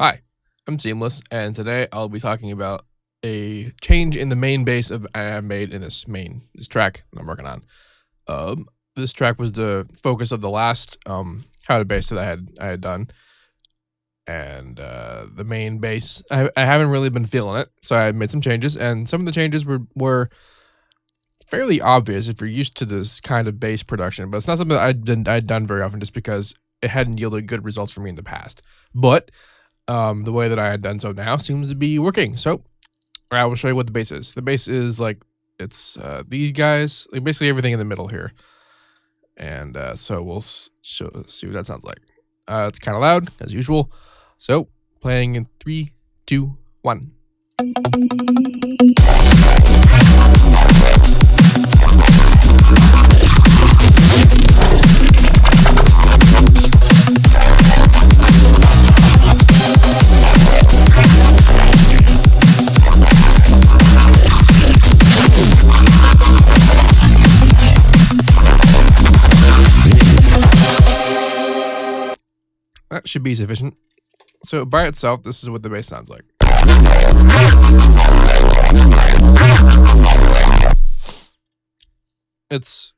Hi, I'm Seamless, and today I'll be talking about a change in the main bass I have made in this track that I'm working on. This track was the focus of the last how to bass that I had done, and the main bass I haven't really been feeling it, so I made some changes, and some of the changes were fairly obvious if you're used to this kind of bass production, but it's not something that I'd done very often just because it hadn't yielded good results for me in the past. But the way that I had done so now seems to be working. So I will show you what the bass is. The bass is like, it's these guys, like basically everything in the middle here. And so we'll see what that sounds like. It's kind of loud, as usual. So playing in 3, 2, 1. That should be sufficient. So by itself, this is what the bass sounds like. It's,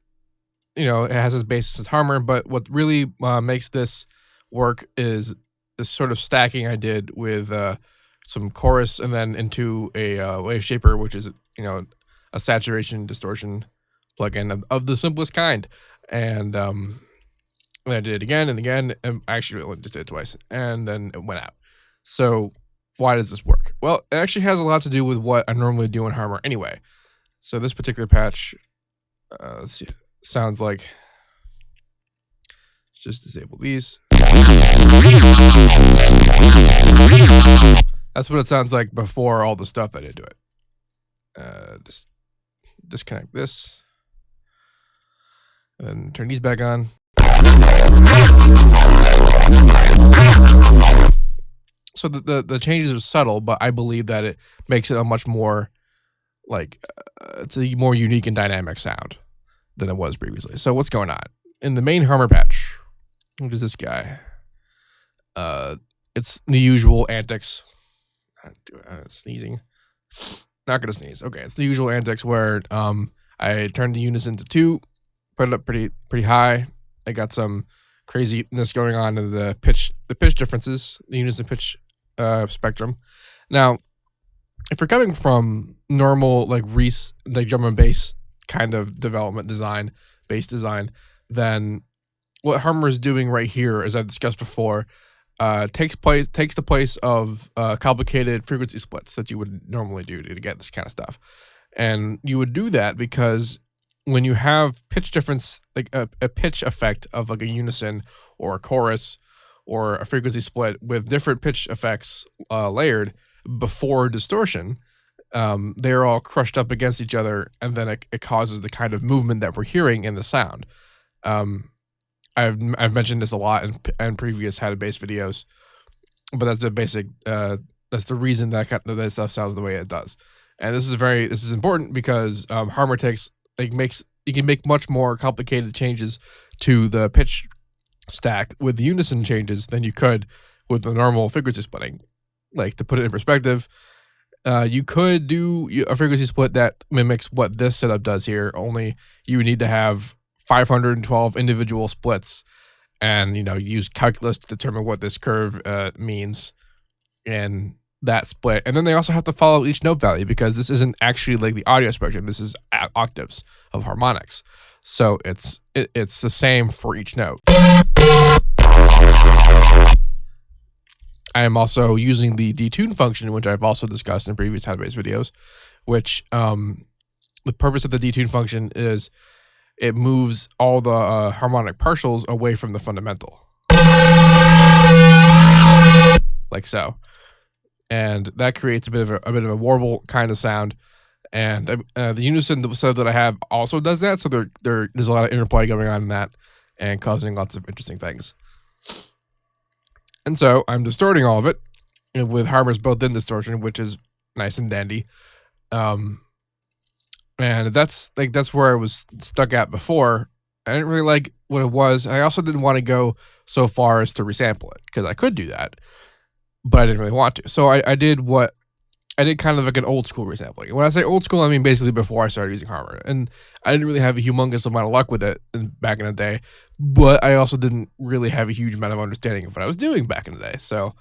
it has its basis as Harmor, but what really makes this work is this sort of stacking I did with some chorus and then into a wave shaper, which is, a saturation distortion plugin of the simplest kind. And I did it again and again, and actually only just did it twice, and then it went out. So why does this work? Well, it actually has a lot to do with what I normally do in Harmor anyway. So this particular patch, let's see, sounds like, just disable these. That's what it sounds like before all the stuff I did to it. Just disconnect this, and then turn these back on. So the changes are subtle, but I believe that it makes it a much more, it's a more unique and dynamic sound than it was previously. So what's going on? In the main Harmor patch, what is this guy? It's the usual antics. Sneezing. Not gonna sneeze. Okay, it's the usual antics where I turned the unison to 2, put it up pretty high. I got some craziness going on in the pitch differences, the unison pitch spectrum. Now, if you're coming from normal like drum and bass kind of bass design, then what Harmor is doing right here, as I've discussed before, takes the place of complicated frequency splits that you would normally do to get this kind of stuff. And you would do that because when you have pitch difference, like a pitch effect of like a unison or a chorus or a frequency split with different pitch effects layered before distortion, they're all crushed up against each other, and then it causes the kind of movement that we're hearing in the sound. I've mentioned this a lot in previous how to bass videos, but that's the basic. That's the reason that stuff sounds the way it does. And this is important because Harmor you can make much more complicated changes to the pitch stack with the unison changes than you could with the normal frequency splitting. Like, to put it in perspective, you could do a frequency split that mimics what this setup does here, only you would need to have 512 individual splits and, use calculus to determine what this curve means in that split. And then they also have to follow each note value because this isn't actually like the audio spectrum. This is octaves of harmonics. So it's the same for each note. I am also using the detune function, which I've also discussed in previous how to bass videos, which the purpose of the detune function is it moves all the harmonic partials away from the fundamental. Like so. And that creates a bit of a warble kind of sound, and the unison setup that I have also does that. So there's a lot of interplay going on in that, and causing lots of interesting things. And so I'm distorting all of it with Harmor's built-in distortion, which is nice and dandy. And that's where I was stuck at before. I didn't really like what it was. I also didn't want to go so far as to resample it because I could do that. but I didn't really want to. So I did kind of like an old school resampling. When I say old school, I mean basically before I started using Harmor. And I didn't really have a humongous amount of luck with it back in the day, but I also didn't really have a huge amount of understanding of what I was doing back in the day. So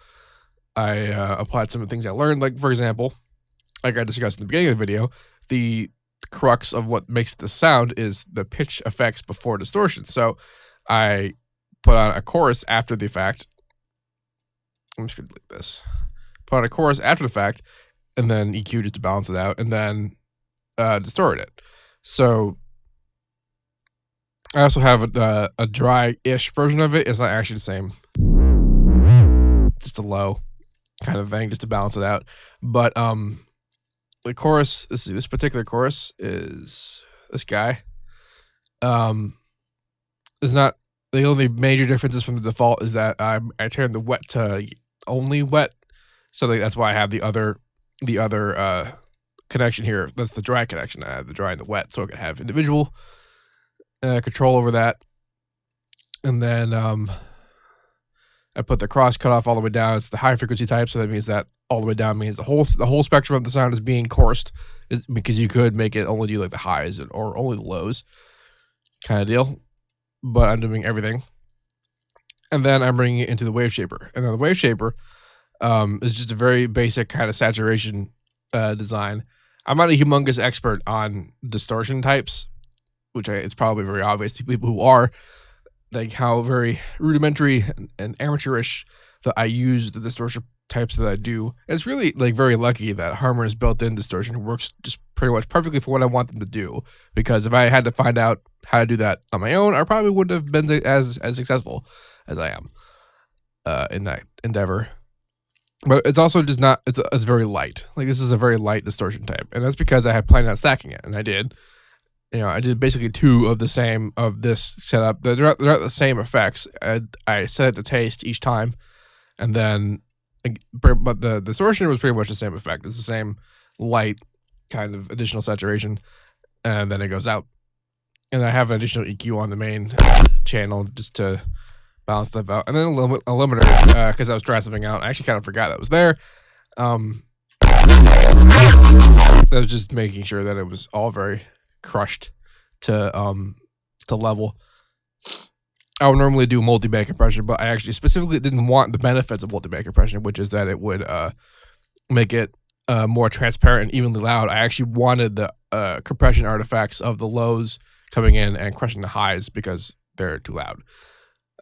I applied some of the things I learned. Like, for example, like I discussed in the beginning of the video, the crux of what makes the sound is the pitch effects before distortion. So I put on a chorus after the fact. I'm just going to delete this. Put on a chorus after the fact, and then EQ just to balance it out, and then distorted it. So I also have a dry-ish version of it. It's not actually the same. Just a low kind of thing, just to balance it out. But the chorus, this particular chorus is this guy. Is not the only major differences from the default is that I turned the wet to only wet, so that's why I have the other connection here. That's the dry connection. I have the dry and the wet, so I can have individual control over that. And then I put the cross cutoff all the way down. It's the high frequency type, so that means that all the way down means the whole spectrum of the sound is being chorused, because you could make it only do like the highs or only the lows kind of deal. But I'm doing everything. And then I'm bringing it into the wave shaper. And then the wave shaper is just a very basic kind of saturation design. I'm not a humongous expert on distortion types, which it's probably very obvious to people who are, like how very rudimentary and amateurish that I use the distortion types that I do. And it's really like very lucky that Harmor has built in distortion works just pretty much perfectly for what I want them to do. Because if I had to find out how to do that on my own, I probably wouldn't have been as successful as I am in that endeavor. But it's also just not, it's very light. Like, this is a very light distortion type. And that's because I had planned on stacking it, and I did. I did basically two of this setup. They're not the same effects. I set it to taste each time, and then, but the distortion was pretty much the same effect. It's the same light kind of additional saturation, and then it goes out. And I have an additional EQ on the main channel just to balance stuff out, and then a limiter because I was trying something out. I actually kind of forgot that was there. I was just making sure that it was all very crushed to level. I would normally do multi-band compression, but I actually specifically didn't want the benefits of multi-band compression, which is that it would make it more transparent and evenly loud. I actually wanted the compression artifacts of the lows coming in and crushing the highs because they're too loud.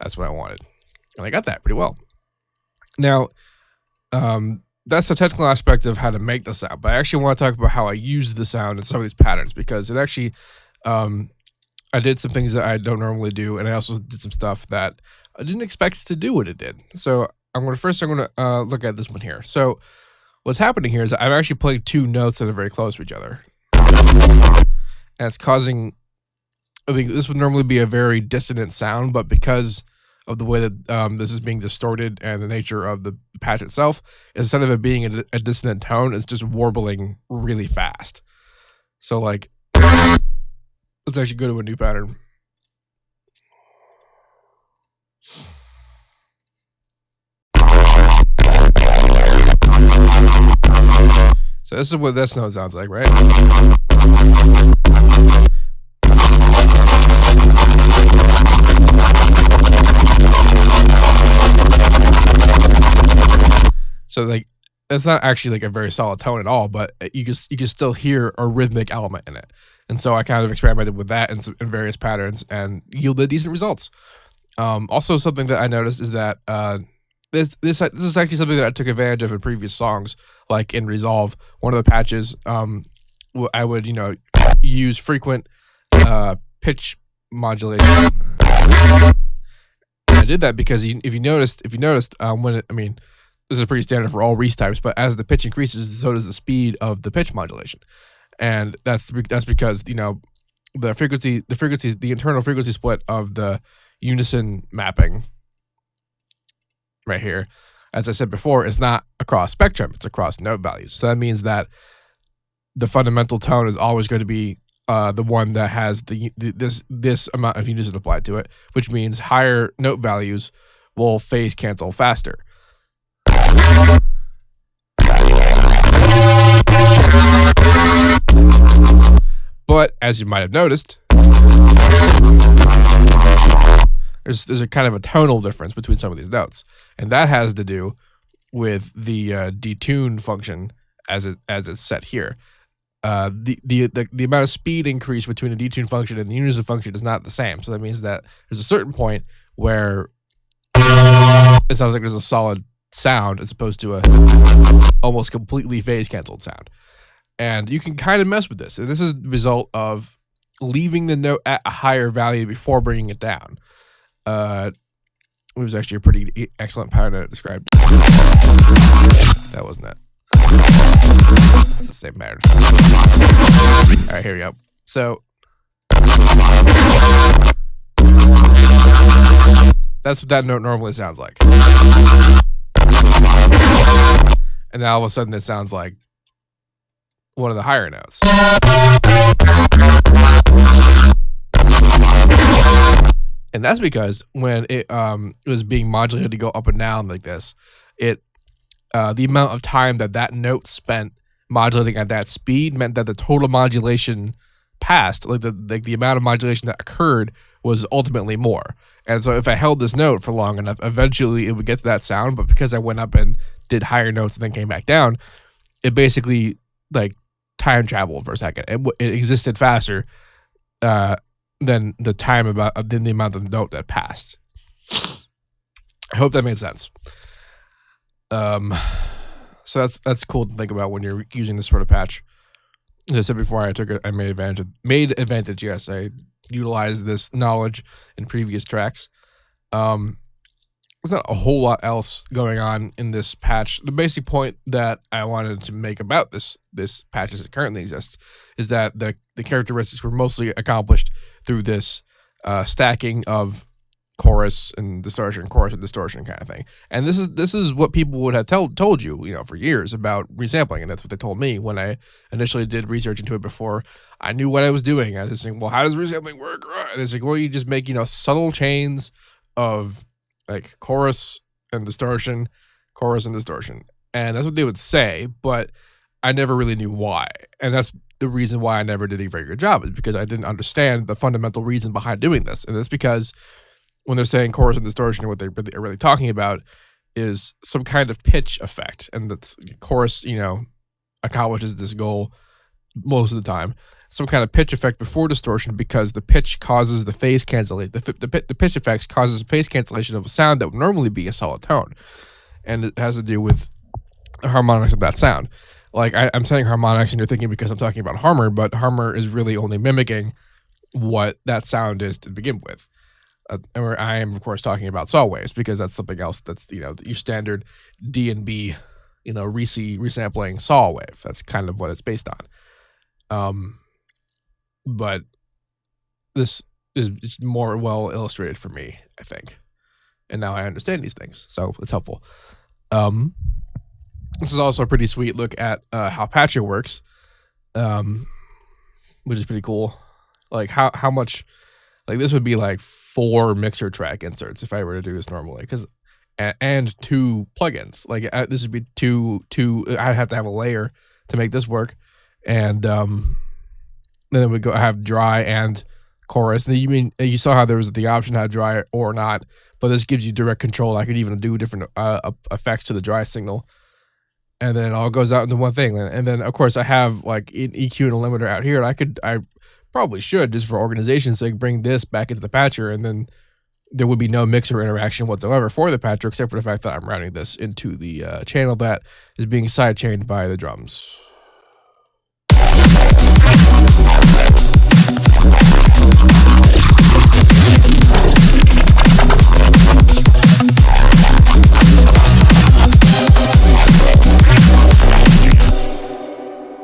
That's what I wanted, and I got that pretty well. Now, that's the technical aspect of how to make the sound, but I actually want to talk about how I use the sound in some of these patterns, because it actually, I did some things that I don't normally do, and I also did some stuff that I didn't expect to do what it did. So I'm going to look at this one here. So what's happening here is I'm actually playing two notes that are very close to each other, and it's causing, I mean, this would normally be a very dissonant sound, but because of the way that this is being distorted and the nature of the patch itself, instead of it being a dissonant tone, it's just warbling really fast. So, like, let's actually go to a new pattern. So this is what this note sounds like, right? So, like, it's not actually like a very solid tone at all, but you can still hear a rhythmic element in it. And so I kind of experimented with that in various patterns and yielded decent results. Also, something that I noticed is that this is actually something that I took advantage of in previous songs, like in Resolve, one of the patches. I would use frequent pitch modulation. And I did that because if you noticed this is pretty standard for all Reese types, but as the pitch increases, so does the speed of the pitch modulation, and that's because the internal frequency split of the unison mapping right here, as I said before, is not across spectrum; it's across note values. So that means that the fundamental tone is always going to be the one that has this amount of unison applied to it, which means higher note values will phase cancel faster. But as you might have noticed, there's a kind of a tonal difference between some of these notes, and that has to do with the detune function as it's set here. The amount of speed increase between the detune function and the unison function is not the same. So that means that there's a certain point where it sounds like there's a solid sound as opposed to a almost completely phase canceled sound. And you can kind of mess with this. And this is the result of leaving the note at a higher value before bringing it down. It was actually a pretty excellent pattern that it described. That wasn't it. It's the same pattern. All right, here we go. So that's what that note normally sounds like. And now all of a sudden it sounds like one of the higher notes. And that's because when it was being modulated to go up and down like this, the amount of time that note spent modulating at that speed meant that the total modulation passed, like the amount of modulation that occurred was ultimately more. And so if I held this note for long enough, eventually it would get to that sound. But because I went up and did higher notes and then came back down, it basically like time traveled for a second. It existed faster than the time than the amount of note that passed. I hope that made sense. So that's cool to think about when you're using this sort of patch. As I said before, I made advantage. Yes, I utilized this knowledge in previous tracks. There's not a whole lot else going on in this patch. The basic point that I wanted to make about this patch as it currently exists is that the characteristics were mostly accomplished through this stacking of chorus and distortion kind of thing. And this is what people would have told you, for years about resampling, and that's what they told me when I initially did research into it before I knew what I was doing. I was saying, well, how does resampling work? And it's like, well, you just make subtle chains of like chorus and distortion, and that's what they would say, but I never really knew why. And that's the reason why I never did a very good job, is because I didn't understand the fundamental reason behind doing this. And that's because when they're saying chorus and distortion, what they are really talking about is some kind of pitch effect. And the chorus, accomplishes this goal most of the time. Some kind of pitch effect before distortion, because the pitch causes the phase cancellation. The pitch effects causes phase cancellation of a sound that would normally be a solid tone. And it has to do with the harmonics of that sound. Like I'm saying harmonics and you're thinking because I'm talking about Harmor, but Harmor is really only mimicking what that sound is to begin with. And I am, of course, talking about saw waves, because that's something else that's, your standard D&B, resampling saw wave. That's kind of what it's based on. But this is just more well illustrated for me, I think. And now I understand these things, so it's helpful. This is also a pretty sweet look at how Patcher works, which is pretty cool. Like how much, like this would be like 4 mixer track inserts if I were to do this normally, and 2 plugins. Like this would be two. I'd have to have a layer to make this work, and then it would go have dry and chorus. And you saw how there was the option to have dry or not, but this gives you direct control. I could even do different effects to the dry signal, and then it all goes out into one thing. And then of course I have like an EQ and a limiter out here, and I probably should, just for organization's sake, bring this back into the patcher, and then there would be no mixer interaction whatsoever for the patcher, except for the fact that I'm routing this into the channel that is being sidechained by the drums.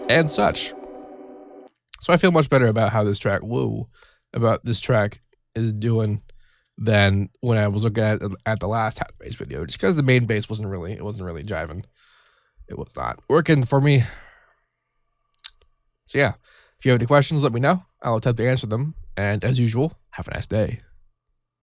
And such. So I feel much better about how this track, is doing than when I was looking at the last hat bass video, just because the main bass wasn't really jiving. It was not working for me. So yeah, if you have any questions, let me know. I'll attempt to answer them. And as usual, have a nice day.